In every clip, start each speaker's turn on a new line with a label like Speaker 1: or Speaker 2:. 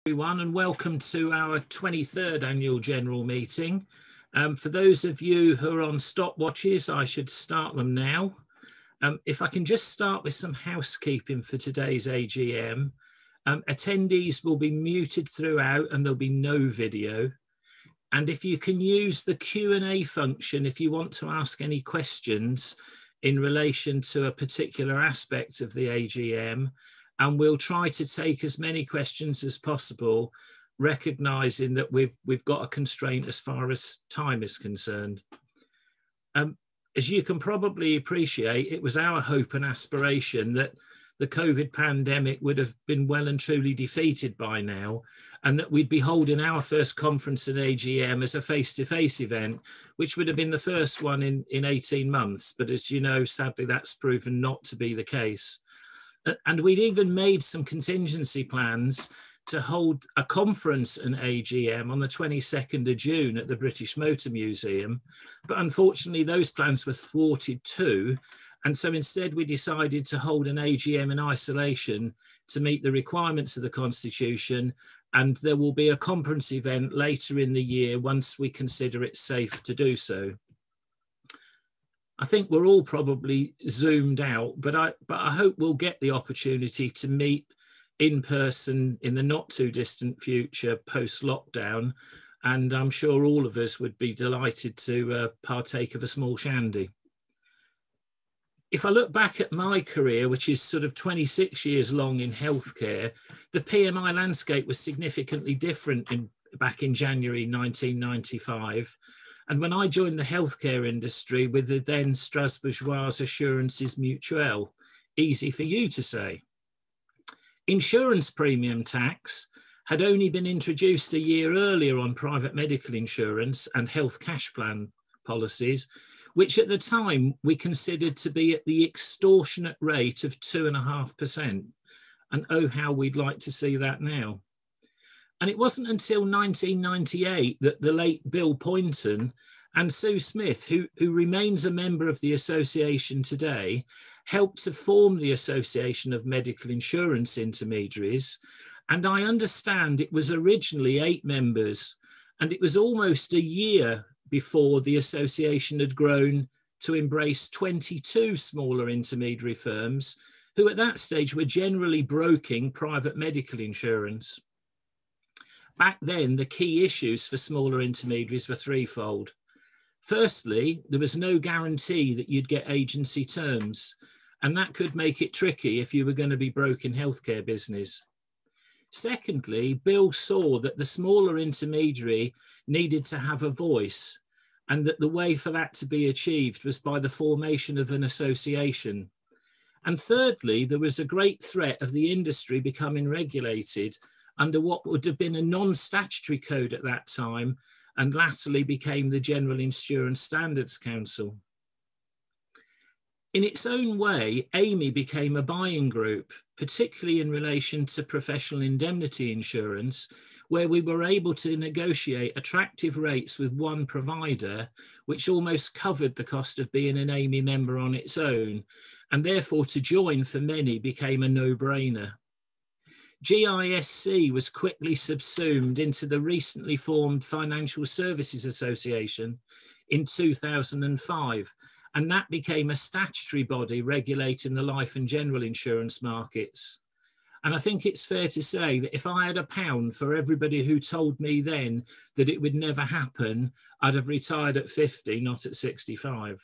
Speaker 1: Everyone, and welcome to our 23rd annual general meeting. For those of you who are on stopwatches, I should start them now. If I can just start with some housekeeping for today's AGM. Attendees will be muted throughout and there'll be no video. And if you can use the Q&A function if you want to ask any questions in relation to a particular aspect of the AGM, and we'll try to take as many questions as possible, recognising that we've got a constraint as far as time is concerned. As you can probably appreciate, it was our hope and aspiration that the COVID pandemic would have been well and truly defeated by now, and that we'd be holding our first conference at AGM as a face-to-face event, which would have been the first one in 18 months. But as you know, sadly, that's proven not to be the case. And we'd even made some contingency plans to hold a conference and AGM on the 22nd of June at the British Motor Museum. But unfortunately, those plans were thwarted too. And so instead, we decided to hold an AGM in isolation to meet the requirements of the Constitution. And there will be a conference event later in the year once we consider it safe to do so. I think we're all probably zoomed out, but I hope we'll get the opportunity to meet in person in the not too distant future post-lockdown, and I'm sure all of us would be delighted to partake of a small shandy. If I look back at my career, which is sort of 26 years long in healthcare, the PMI landscape was significantly different back in January 1995. And when I joined the healthcare industry with the then Strasbourgeoise Assurances Mutuelle, easy for you to say. Insurance premium tax had only been introduced a year earlier on private medical insurance and health cash plan policies, which at the time we considered to be at the extortionate rate of 2.5%. And oh, how we'd like to see that now. And it wasn't until 1998 that the late Bill Poynton and Sue Smith, who remains a member of the association today, helped to form the Association of Medical Insurance Intermediaries. And I understand it was originally 8 members, and it was almost a year before the association had grown to embrace 22 smaller intermediary firms, who at that stage were generally broking private medical insurance. Back then, the key issues for smaller intermediaries were threefold. Firstly, there was no guarantee that you'd get agency terms, and that could make it tricky if you were going to be broking healthcare business. Secondly, Bill saw that the smaller intermediary needed to have a voice, and that the way for that to be achieved was by the formation of an association. And thirdly, there was a great threat of the industry becoming regulated under what would have been a non-statutory code at that time, and latterly became the General Insurance Standards Council. In its own way, AMI became a buying group, particularly in relation to professional indemnity insurance, where we were able to negotiate attractive rates with one provider, which almost covered the cost of being an AMI member on its own, and therefore to join for many became a no-brainer. GISC was quickly subsumed into the recently formed Financial Services Association in 2005, and that became a statutory body regulating the life and general insurance markets. And I think it's fair to say that if I had £1 for everybody who told me then that it would never happen, I'd have retired at 50, not at 65.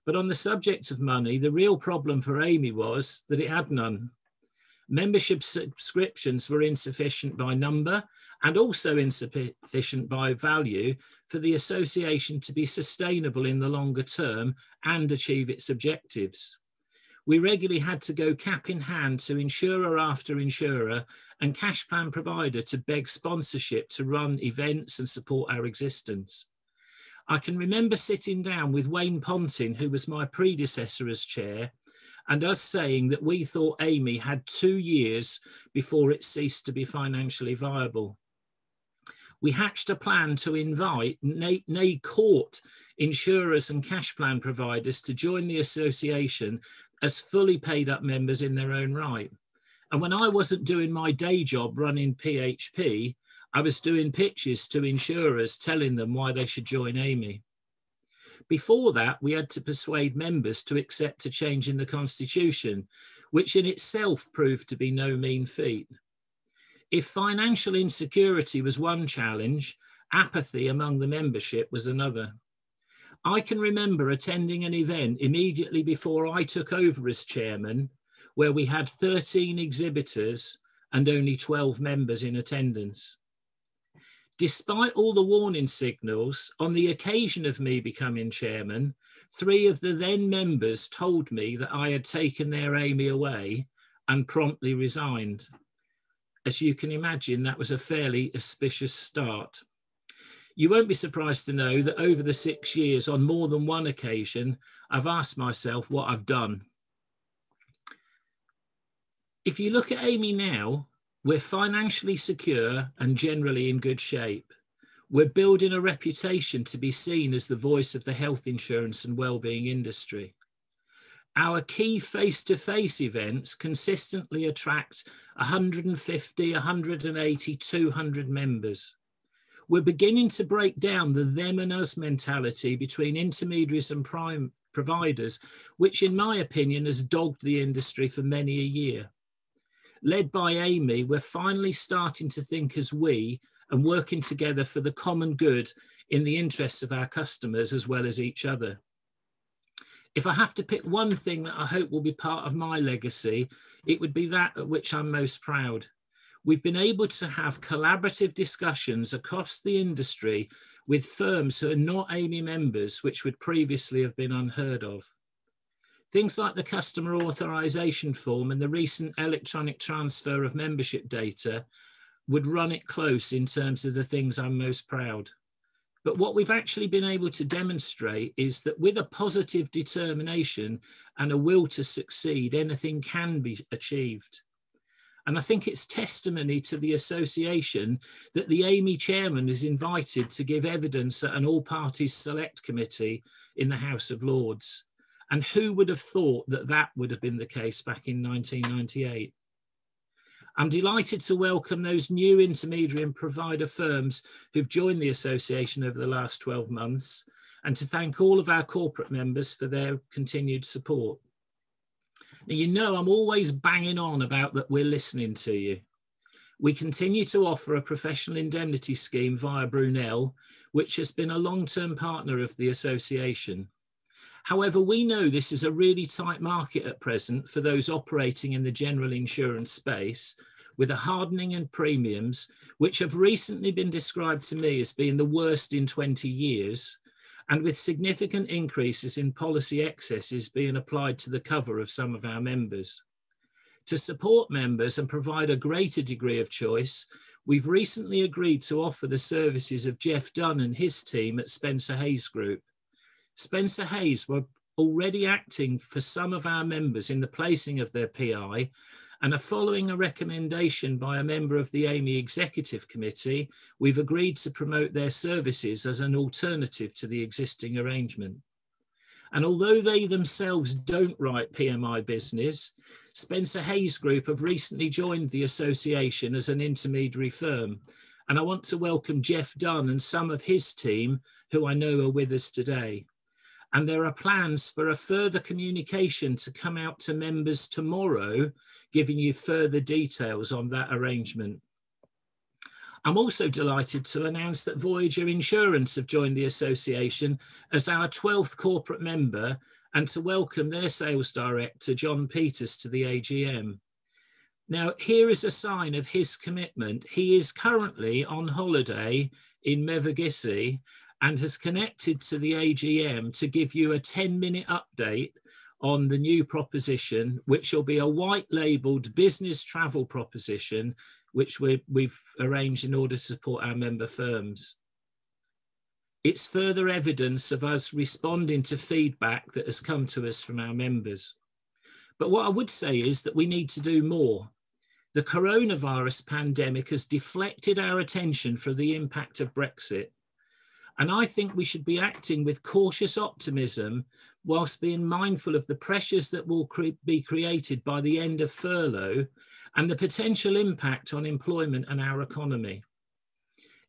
Speaker 1: But on the subject of money, the real problem for AMI was that it had none. Membership subscriptions were insufficient by number and also insufficient by value for the association to be sustainable in the longer term and achieve its objectives. We regularly had to go cap in hand to insurer after insurer and cash plan provider to beg sponsorship to run events and support our existence. I can remember sitting down with Wayne Pontin, who was my predecessor as chair, and us saying that we thought AMI had 2 years before it ceased to be financially viable. We hatched a plan to invite, nay court, insurers and cash plan providers to join the association as fully paid up members in their own right. And when I wasn't doing my day job running PHP, I was doing pitches to insurers telling them why they should join AMI. Before that, we had to persuade members to accept a change in the constitution, which in itself proved to be no mean feat. If financial insecurity was one challenge, apathy among the membership was another. I can remember attending an event immediately before I took over as chairman, where we had 13 exhibitors and only 12 members in attendance. Despite all the warning signals, on the occasion of me becoming chairman, 3 of the then members told me that I had taken their AMI away and promptly resigned. As you can imagine, that was a fairly auspicious start. You won't be surprised to know that over the 6 years, on more than one occasion, I've asked myself what I've done. If you look at AMI now, we're financially secure and generally in good shape. We're building a reputation to be seen as the voice of the health insurance and wellbeing industry. Our key face-to-face events consistently attract 150, 180, 200 members. We're beginning to break down the them and us mentality between intermediaries and prime providers, which in my opinion has dogged the industry for many a year. Led by AMI, we're finally starting to think as we and working together for the common good in the interests of our customers as well as each other. If I have to pick one thing that I hope will be part of my legacy, it would be that at which I'm most proud. We've been able to have collaborative discussions across the industry with firms who are not AMI members, which would previously have been unheard of. Things like the customer authorization form and the recent electronic transfer of membership data would run it close in terms of the things I'm most proud. But what we've actually been able to demonstrate is that with a positive determination and a will to succeed, anything can be achieved. And I think it's testimony to the association that the AMI chairman is invited to give evidence at an all-parties select committee in the House of Lords. And who would have thought that that would have been the case back in 1998? I'm delighted to welcome those new intermediary and provider firms who've joined the association over the last 12 months, and to thank all of our corporate members for their continued support. Now, you know, I'm always banging on about that we're listening to you. We continue to offer a professional indemnity scheme via Brunel, which has been a long-term partner of the association. However, we know this is a really tight market at present for those operating in the general insurance space, with a hardening in premiums, which have recently been described to me as being the worst in 20 years, and with significant increases in policy excesses being applied to the cover of some of our members. To support members and provide a greater degree of choice, we've recently agreed to offer the services of Jeff Dunn and his team at Spencer Hayes Group. Spencer Hayes were already acting for some of our members in the placing of their PI, and are following a recommendation by a member of the AMI Executive Committee, we've agreed to promote their services as an alternative to the existing arrangement. And although they themselves don't write PMI business, Spencer Hayes Group have recently joined the association as an intermediary firm. And I want to welcome Jeff Dunn and some of his team, who I know are with us today. And there are plans for a further communication to come out to members tomorrow, giving you further details on that arrangement. I'm also delighted to announce that Voyager Insurance have joined the association as our 12th corporate member, and to welcome their sales director, John Peters, to the AGM. Now, here is a sign of his commitment. He is currently on holiday in Mevagissey and has connected to the AGM to give you a 10-minute update on the new proposition, which will be a white-labelled business travel proposition, which we've arranged in order to support our member firms. It's further evidence of us responding to feedback that has come to us from our members. But what I would say is that we need to do more. The coronavirus pandemic has deflected our attention from the impact of Brexit. And I think we should be acting with cautious optimism whilst being mindful of the pressures that will be created by the end of furlough and the potential impact on employment and our economy.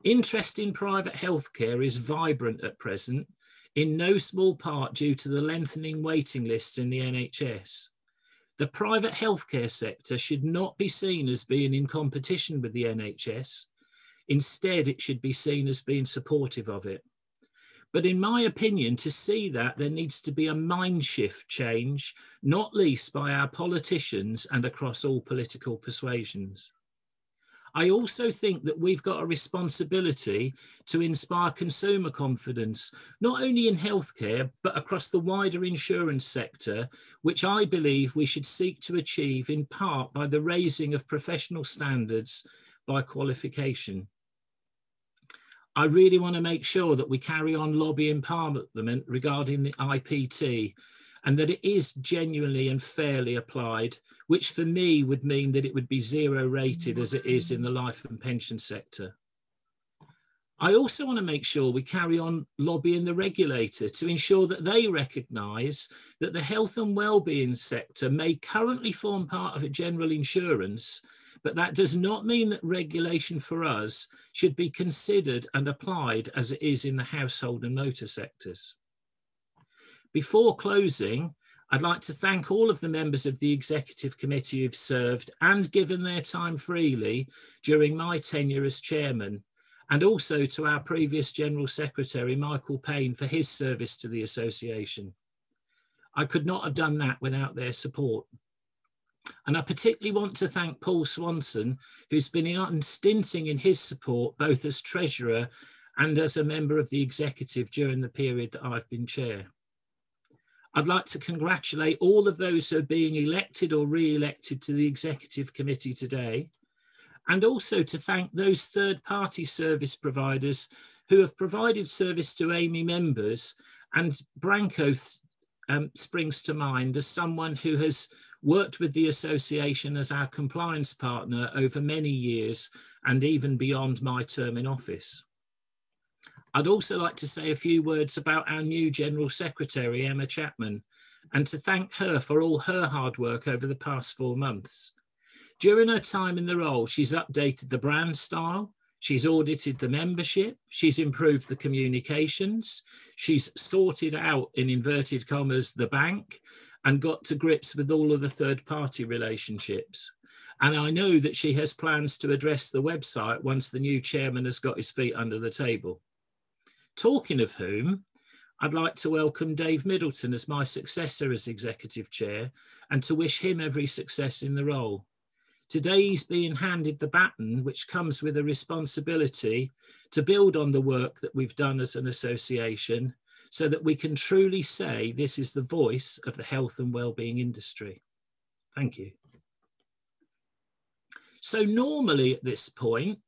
Speaker 1: Interest in private healthcare is vibrant at present, in no small part due to the lengthening waiting lists in the NHS. The private healthcare sector should not be seen as being in competition with the NHS. Instead, it should be seen as being supportive of it. But in my opinion, to see that, there needs to be a mind shift change, not least by our politicians and across all political persuasions. I also think that we've got a responsibility to inspire consumer confidence, not only in healthcare, but across the wider insurance sector, which I believe we should seek to achieve in part by the raising of professional standards by qualification. I really want to make sure that we carry on lobbying Parliament regarding the IPT, and that it is genuinely and fairly applied, which for me would mean that it would be zero rated as it is in the life and pension sector. I also want to make sure we carry on lobbying the regulator to ensure that they recognise that the health and wellbeing sector may currently form part of a general insurance, but that does not mean that regulation for us should be considered and applied as it is in the household and motor sectors. Before closing, I'd like to thank all of the members of the Executive Committee who've served and given their time freely during my tenure as chairman, and also to our previous General Secretary, Michael Payne, for his service to the association. I could not have done that without their support. And I particularly want to thank Paul Swanson, who's been unstinting in his support, both as Treasurer and as a member of the Executive during the period that I've been Chair. I'd like to congratulate all of those who are being elected or re-elected to the Executive Committee today, and also to thank those third-party service providers who have provided service to AMI members, and Branco springs to mind as someone who has worked with the association as our compliance partner over many years and even beyond my term in office. I'd also like to say a few words about our new General Secretary, Emma Chapman, and to thank her for all her hard work over the past 4 months. During her time in the role, she's updated the brand style, she's audited the membership, she's improved the communications, she's sorted out, in inverted commas, the bank, and got to grips with all of the third-party relationships. And I know that she has plans to address the website once the new chairman has got his feet under the table. Talking of whom, I'd like to welcome Dave Middleton as my successor as Executive Chair, and to wish him every success in the role. Today he's being handed the baton, which comes with a responsibility to build on the work that we've done as an association, so that we can truly say this is the voice of the health and wellbeing industry. Thank you. So normally at this point,